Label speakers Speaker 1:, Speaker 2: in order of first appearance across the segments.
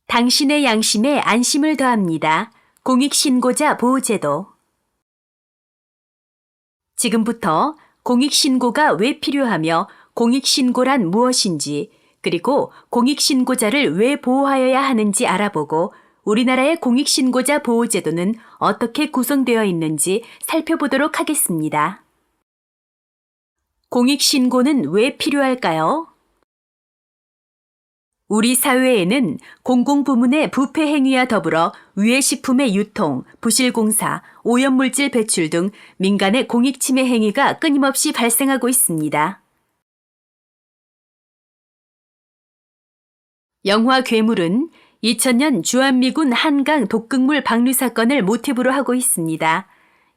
Speaker 1: 당신의 양심에 안심을 더합니다. 공익신고자 보호제도. 지금부터 공익신고가 왜 필요하며 공익신고란 무엇인지, 그리고 공익신고자를 왜 보호하여야 하는지 알아보고 우리나라의 공익신고자 보호제도는 어떻게 구성되어 있는지 살펴보도록 하겠습니다. 공익신고는 왜 필요할까요? 우리 사회에는 공공부문의 부패 행위와 더불어 유해식품의 유통, 부실공사, 오염물질 배출 등 민간의 공익침해 행위가 끊임없이 발생하고 있습니다. 영화 괴물은 2000년 주한미군 한강 독극물 방류 사건을 모티브로 하고 있습니다.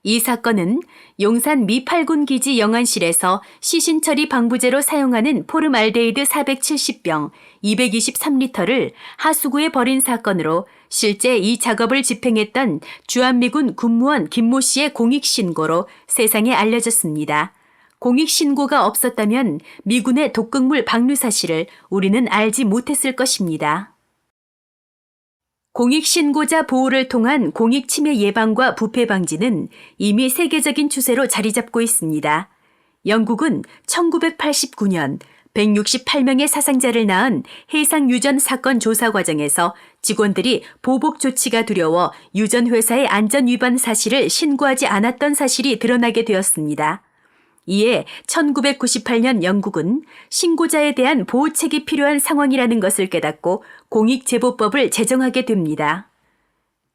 Speaker 1: 이 사건은 용산 미 8군 기지 영안실에서 시신처리 방부제로 사용하는 포름알데히드 470병 223리터를 하수구에 버린 사건으로 실제 이 작업을 집행했던 주한미군 군무원 김모 씨의 공익신고로 세상에 알려졌습니다. 공익신고가 없었다면 미군의 독극물 방류 사실을 우리는 알지 못했을 것입니다. 공익신고자 보호를 통한 공익침해 예방과 부패 방지는 이미 세계적인 추세로 자리 잡고 있습니다. 영국은 1989년 168명의 사상자를 낳은 해상 유전 사건 조사 과정에서 직원들이 보복 조치가 두려워 유전 회사의 안전 위반 사실을 신고하지 않았던 사실이 드러나게 되었습니다. 이에 1998년 영국은 신고자에 대한 보호책이 필요한 상황이라는 것을 깨닫고 공익제보법을 제정하게 됩니다.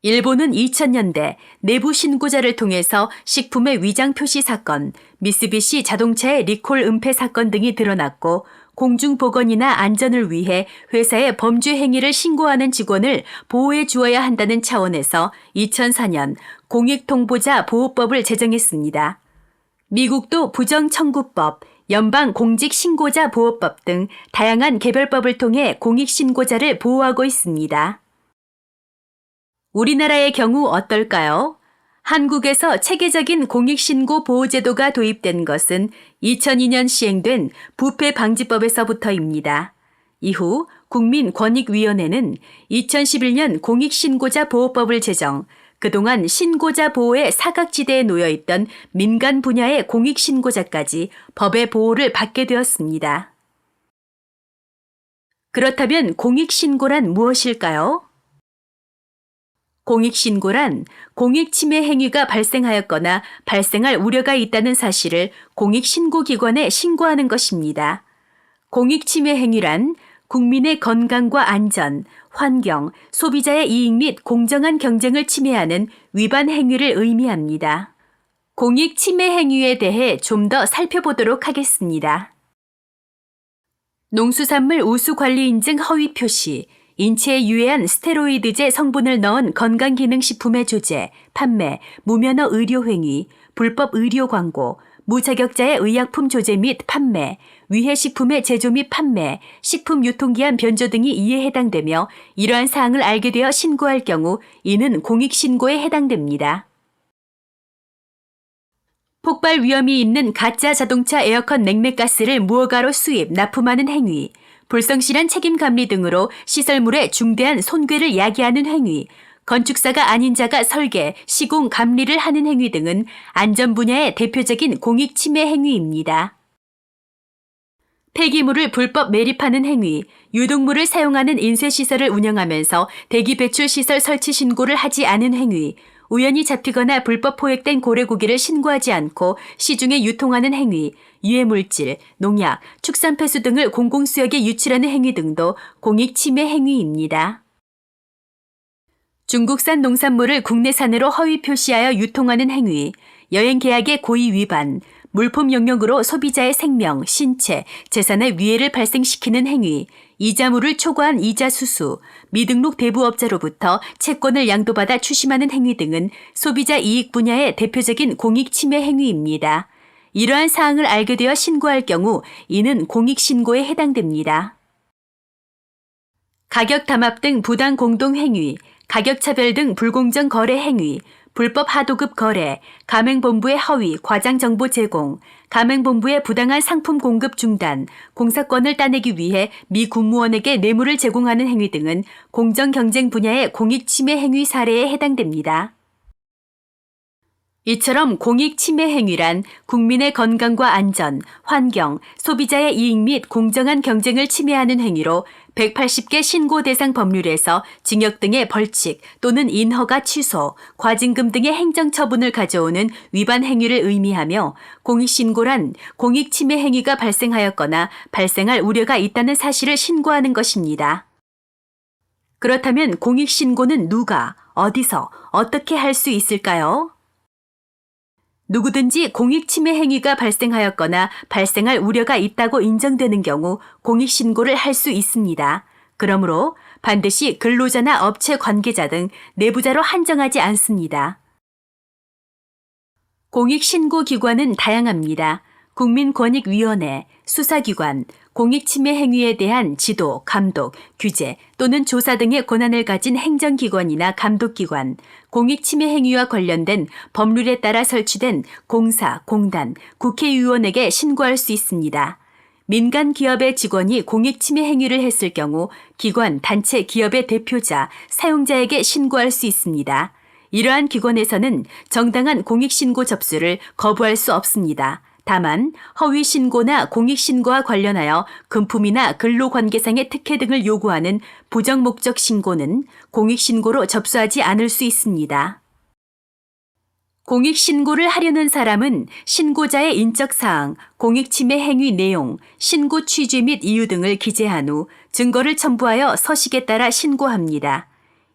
Speaker 1: 일본은 2000년대 내부 신고자를 통해서 식품의 위장 표시 사건, 미쓰비시 자동차의 리콜 은폐 사건 등이 드러났고 공중보건이나 안전을 위해 회사의 범죄 행위를 신고하는 직원을 보호해 주어야 한다는 차원에서 2004년 공익통보자 보호법을 제정했습니다. 미국도 부정청구법, 연방공직신고자 보호법 등 다양한 개별법을 통해 공익신고자를 보호하고 있습니다. 우리나라의 경우 어떨까요? 한국에서 체계적인 공익신고 보호제도가 도입된 것은 2002년 시행된 부패방지법에서부터입니다. 이후 국민권익위원회는 2011년 공익신고자 보호법을 제정, 그동안 신고자 보호의 사각지대에 놓여있던 민간 분야의 공익신고자까지 법의 보호를 받게 되었습니다. 그렇다면 공익신고란 무엇일까요? 공익신고란 공익침해 행위가 발생하였거나 발생할 우려가 있다는 사실을 공익신고기관에 신고하는 것입니다. 공익침해 행위란 국민의 건강과 안전, 환경, 소비자의 이익 및 공정한 경쟁을 침해하는 위반 행위를 의미합니다. 공익 침해 행위에 대해 좀 더 살펴보도록 하겠습니다. 농수산물 우수관리 인증 허위 표시, 인체에 유해한 스테로이드제 성분을 넣은 건강기능식품의 조제, 판매, 무면허 의료행위, 불법 의료 광고, 무자격자의 의약품 조제 및 판매, 위해식품의 제조 및 판매, 식품 유통기한 변조 등이 이에 해당되며 이러한 사항을 알게 되어 신고할 경우 이는 공익신고에 해당됩니다. 폭발 위험이 있는 가짜 자동차 에어컨 냉매가스를 무허가로 수입, 납품하는 행위, 불성실한 책임감리 등으로 시설물에 중대한 손괴를 야기하는 행위, 건축사가 아닌 자가 설계, 시공, 감리를 하는 행위 등은 안전 분야의 대표적인 공익 침해 행위입니다. 폐기물을 불법 매립하는 행위, 유독물을 사용하는 인쇄시설을 운영하면서 대기배출시설 설치 신고를 하지 않은 행위, 우연히 잡히거나 불법 포획된 고래고기를 신고하지 않고 시중에 유통하는 행위, 유해물질, 농약, 축산폐수 등을 공공수역에 유출하는 행위 등도 공익 침해 행위입니다. 중국산 농산물을 국내산으로 허위 표시하여 유통하는 행위, 여행계약의 고의 위반, 물품 용역으로 소비자의 생명, 신체, 재산의 위해를 발생시키는 행위, 이자물을 초과한 이자 수수, 미등록 대부업자로부터 채권을 양도받아 추심하는 행위 등은 소비자 이익 분야의 대표적인 공익 침해 행위입니다. 이러한 사항을 알게 되어 신고할 경우 이는 공익신고에 해당됩니다. 가격 담합 등 부당 공동 행위, 가격차별 등 불공정 거래 행위, 불법 하도급 거래, 가맹본부의 허위, 과장 정보 제공, 가맹본부의 부당한 상품 공급 중단, 공사권을 따내기 위해 미 국무원에게 뇌물을 제공하는 행위 등은 공정경쟁 분야의 공익침해 행위 사례에 해당됩니다. 이처럼 공익침해 행위란 국민의 건강과 안전, 환경, 소비자의 이익 및 공정한 경쟁을 침해하는 행위로 180개 신고 대상 법률에서 징역 등의 벌칙 또는 인허가 취소, 과징금 등의 행정처분을 가져오는 위반 행위를 의미하며 공익신고란 공익침해 행위가 발생하였거나 발생할 우려가 있다는 사실을 신고하는 것입니다. 그렇다면 공익신고는 누가, 어디서, 어떻게 할 수 있을까요? 누구든지 공익침해 행위가 발생하였거나 발생할 우려가 있다고 인정되는 경우 공익신고를 할 수 있습니다. 그러므로 반드시 근로자나 업체 관계자 등 내부자로 한정하지 않습니다. 공익신고기관은 다양합니다. 국민권익위원회, 수사기관, 공익침해 행위에 대한 지도, 감독, 규제 또는 조사 등의 권한을 가진 행정기관이나 감독기관, 공익침해 행위와 관련된 법률에 따라 설치된 공사, 공단, 국회의원에게 신고할 수 있습니다. 민간 기업의 직원이 공익침해 행위를 했을 경우 기관, 단체, 기업의 대표자, 사용자에게 신고할 수 있습니다. 이러한 기관에서는 정당한 공익신고 접수를 거부할 수 없습니다. 다만 허위신고나 공익신고와 관련하여 금품이나 근로관계상의 특혜 등을 요구하는 부정목적 신고는 공익신고로 접수하지 않을 수 있습니다. 공익신고를 하려는 사람은 신고자의 인적사항, 공익침해 행위 내용, 신고 취지 및 이유 등을 기재한 후 증거를 첨부하여 서식에 따라 신고합니다.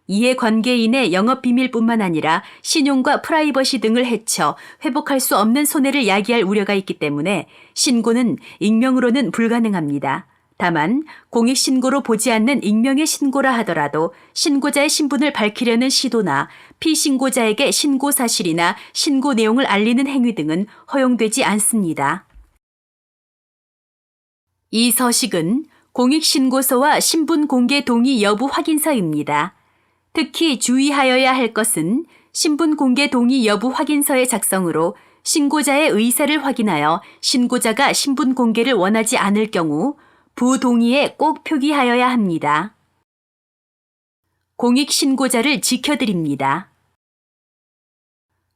Speaker 1: 이해관계인의 영업비밀뿐만 아니라 신용과 프라이버시 등을 해쳐 회복할 수 없는 손해를 야기할 우려가 있기 때문에 신고는 익명으로는 불가능합니다. 다만 공익신고로 보지 않는 익명의 신고라 하더라도 신고자의 신분을 밝히려는 시도나 피신고자에게 신고 사실이나 신고 내용을 알리는 행위 등은 허용되지 않습니다. 이 서식은 공익신고서와 신분공개 동의 여부 확인서입니다. 특히 주의하여야 할 것은 신분공개 동의 여부 확인서의 작성으로 신고자의 의사를 확인하여 신고자가 신분공개를 원하지 않을 경우 부동의에 꼭 표기하여야 합니다. 공익신고자를 지켜드립니다.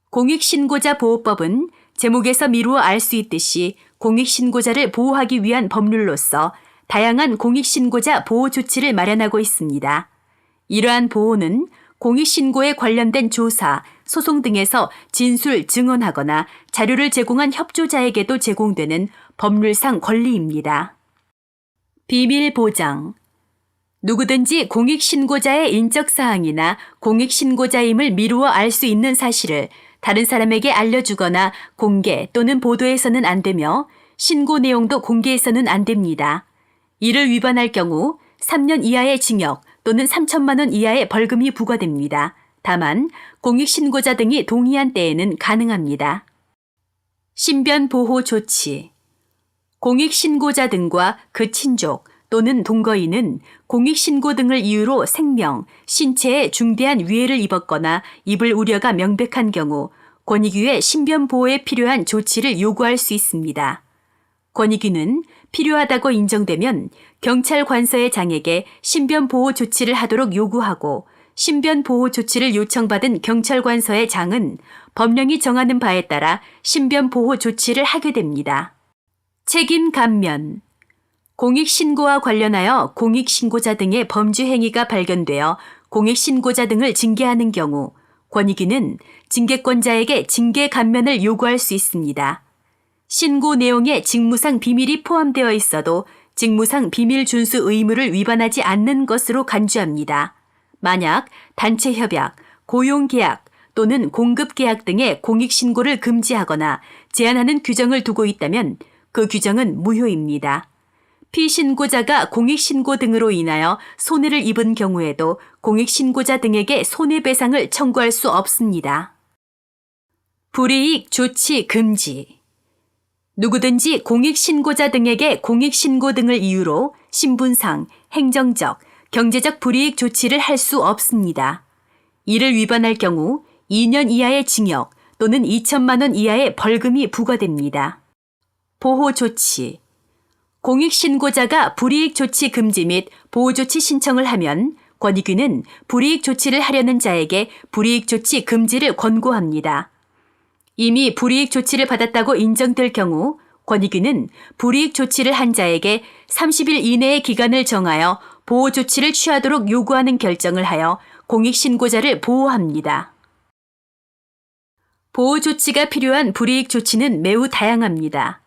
Speaker 1: 공익신고자 보호법은 제목에서 미루어 알 수 있듯이 공익신고자를 보호하기 위한 법률로서 다양한 공익신고자 보호 조치를 마련하고 있습니다. 이러한 보호는 공익신고에 관련된 조사, 소송 등에서 진술, 증언하거나 자료를 제공한 협조자에게도 제공되는 법률상 권리입니다. 비밀 보장. 누구든지 공익신고자의 인적사항이나 공익신고자임을 미루어 알 수 있는 사실을 다른 사람에게 알려주거나 공개 또는 보도해서는 안 되며 신고 내용도 공개해서는 안 됩니다. 이를 위반할 경우 3년 이하의 징역 또는 3천만 원 이하의 벌금이 부과됩니다. 다만 공익신고자 등이 동의한 때에는 가능합니다. 신변보호 조치. 공익신고자 등과 그 친족 또는 동거인은 공익신고 등을 이유로 생명, 신체에 중대한 위해를 입었거나 입을 우려가 명백한 경우 권익위에 신변보호에 필요한 조치를 요구할 수 있습니다. 권익위는 필요하다고 인정되면 경찰 관서의 장에게 신변보호 조치를 하도록 요구하고 신변보호 조치를 요청받은 경찰 관서의 장은 법령이 정하는 바에 따라 신변보호 조치를 하게 됩니다. 책임 감면. 공익신고와 관련하여 공익신고자 등의 범죄 행위가 발견되어 공익신고자 등을 징계하는 경우 권익위는 징계권자에게 징계 감면을 요구할 수 있습니다. 신고 내용에 직무상 비밀이 포함되어 있어도 직무상 비밀 준수 의무를 위반하지 않는 것으로 간주합니다. 만약 단체 협약, 고용 계약 또는 공급 계약 등의 공익신고를 금지하거나 제한하는 규정을 두고 있다면 그 규정은 무효입니다. 피신고자가 공익신고 등으로 인하여 손해를 입은 경우에도 공익신고자 등에게 손해배상을 청구할 수 없습니다. 불이익 조치 금지. 누구든지 공익신고자 등에게 공익신고 등을 이유로 신분상, 행정적, 경제적 불이익 조치를 할 수 없습니다. 이를 위반할 경우 2년 이하의 징역 또는 2천만 원 이하의 벌금이 부과됩니다. 보호조치. 공익신고자가 불이익조치 금지 및 보호조치 신청을 하면 권익위는 불이익조치를 하려는 자에게 불이익조치 금지를 권고합니다. 이미 불이익조치를 받았다고 인정될 경우 권익위는 불이익조치를 한 자에게 30일 이내의 기간을 정하여 보호조치를 취하도록 요구하는 결정을 하여 공익신고자를 보호합니다. 보호조치가 필요한 불이익조치는 매우 다양합니다.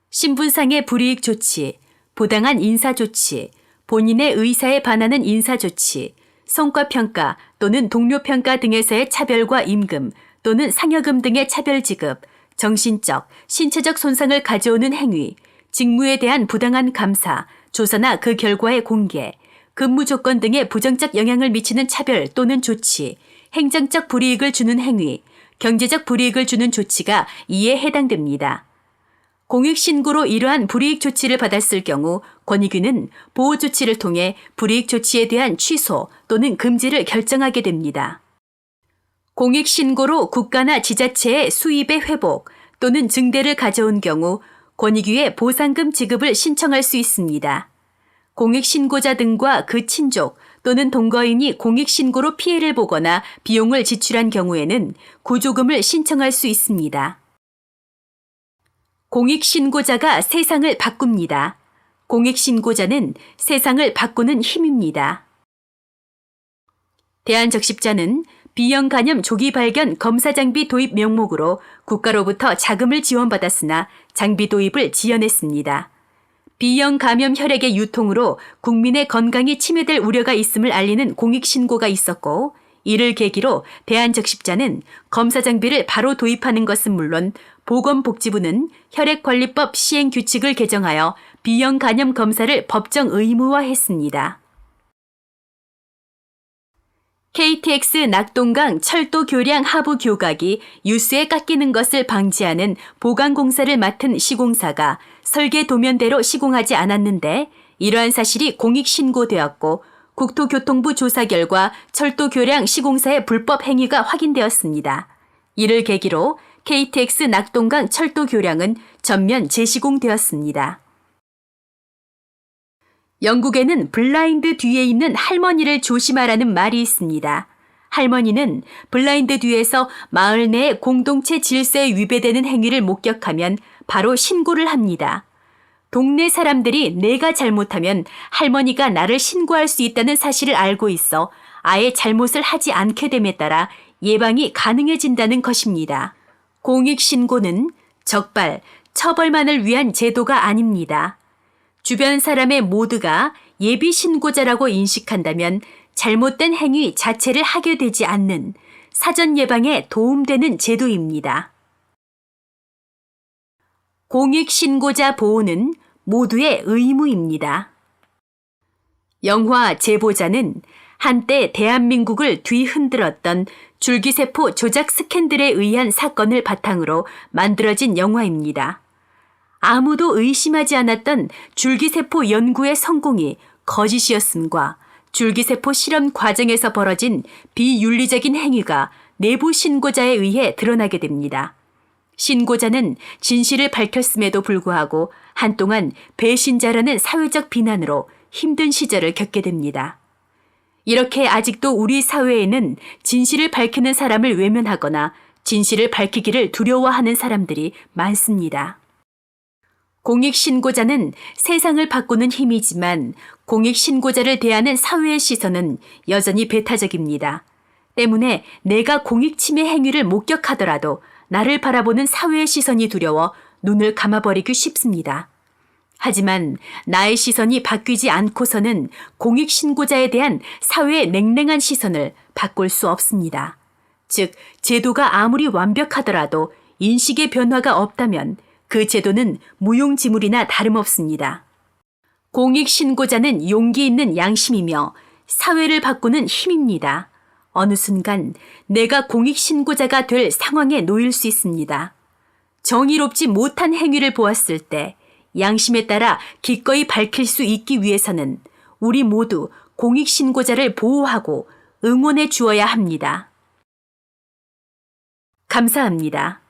Speaker 1: 신분상의 불이익조치, 부당한 인사조치, 본인의 의사에 반하는 인사조치, 성과평가 또는 동료평가 등에서의 차별과 임금 또는 상여금 등의 차별지급, 정신적, 신체적 손상을 가져오는 행위, 직무에 대한 부당한 감사, 조사나 그 결과의 공개, 근무 조건 등의 부정적 영향을 미치는 차별 또는 조치, 행정적 불이익을 주는 행위, 경제적 불이익을 주는 조치가 이에 해당됩니다. 공익신고로 이러한 불이익 조치를 받았을 경우 권익위는 보호조치를 통해 불이익 조치에 대한 취소 또는 금지를 결정하게 됩니다. 공익신고로 국가나 지자체의 수입의 회복 또는 증대를 가져온 경우 권익위에 보상금 지급을 신청할 수 있습니다. 공익신고자 등과 그 친족 또는 동거인이 공익신고로 피해를 보거나 비용을 지출한 경우에는 구조금을 신청할 수 있습니다. 공익신고자가 세상을 바꿉니다. 공익신고자는 세상을 바꾸는 힘입니다. 대한적십자는 B형 간염 조기 발견 검사 장비 도입 명목으로 국가로부터 자금을 지원받았으나 장비 도입을 지연했습니다. B형 감염 혈액의 유통으로 국민의 건강이 침해될 우려가 있음을 알리는 공익신고가 있었고 이를 계기로 대한적십자는 검사 장비를 바로 도입하는 것은 물론 보건복지부는 혈액관리법 시행규칙을 개정하여 B형 간염 검사를 법정 의무화했습니다. KTX 낙동강 철도 교량 하부 교각이 유수에 깎이는 것을 방지하는 보강공사를 맡은 시공사가 설계 도면대로 시공하지 않았는데 이러한 사실이 공익신고되었고 국토교통부 조사 결과 철도 교량 시공사의 불법 행위가 확인되었습니다. 이를 계기로 KTX 낙동강 철도 교량은 전면 재시공되었습니다. 영국에는 블라인드 뒤에 있는 할머니를 조심하라는 말이 있습니다. 할머니는 블라인드 뒤에서 마을 내 공동체 질서에 위배되는 행위를 목격하면 바로 신고를 합니다. 동네 사람들이 내가 잘못하면 할머니가 나를 신고할 수 있다는 사실을 알고 있어 아예 잘못을 하지 않게 됨에 따라 예방이 가능해진다는 것입니다. 공익신고는 적발, 처벌만을 위한 제도가 아닙니다. 주변 사람의 모두가 예비신고자라고 인식한다면 잘못된 행위 자체를 하게 되지 않는 사전 예방에 도움되는 제도입니다. 공익신고자 보호는 모두의 의무입니다. 영화 제보자는 한때 대한민국을 뒤흔들었던 줄기세포 조작 스캔들에 의한 사건을 바탕으로 만들어진 영화입니다. 아무도 의심하지 않았던 줄기세포 연구의 성공이 거짓이었음과 줄기세포 실험 과정에서 벌어진 비윤리적인 행위가 내부 신고자에 의해 드러나게 됩니다. 신고자는 진실을 밝혔음에도 불구하고 한동안 배신자라는 사회적 비난으로 힘든 시절을 겪게 됩니다. 이렇게 아직도 우리 사회에는 진실을 밝히는 사람을 외면하거나 진실을 밝히기를 두려워하는 사람들이 많습니다. 공익신고자는 세상을 바꾸는 힘이지만 공익신고자를 대하는 사회의 시선은 여전히 배타적입니다. 때문에 내가 공익침해 행위를 목격하더라도 나를 바라보는 사회의 시선이 두려워 눈을 감아버리기 쉽습니다. 하지만 나의 시선이 바뀌지 않고서는 공익신고자에 대한 사회의 냉랭한 시선을 바꿀 수 없습니다. 즉, 제도가 아무리 완벽하더라도 인식의 변화가 없다면 그 제도는 무용지물이나 다름없습니다. 공익신고자는 용기 있는 양심이며 사회를 바꾸는 힘입니다. 어느 순간 내가 공익신고자가 될 상황에 놓일 수 있습니다. 정의롭지 못한 행위를 보았을 때 양심에 따라 기꺼이 밝힐 수 있기 위해서는 우리 모두 공익신고자를 보호하고 응원해 주어야 합니다. 감사합니다.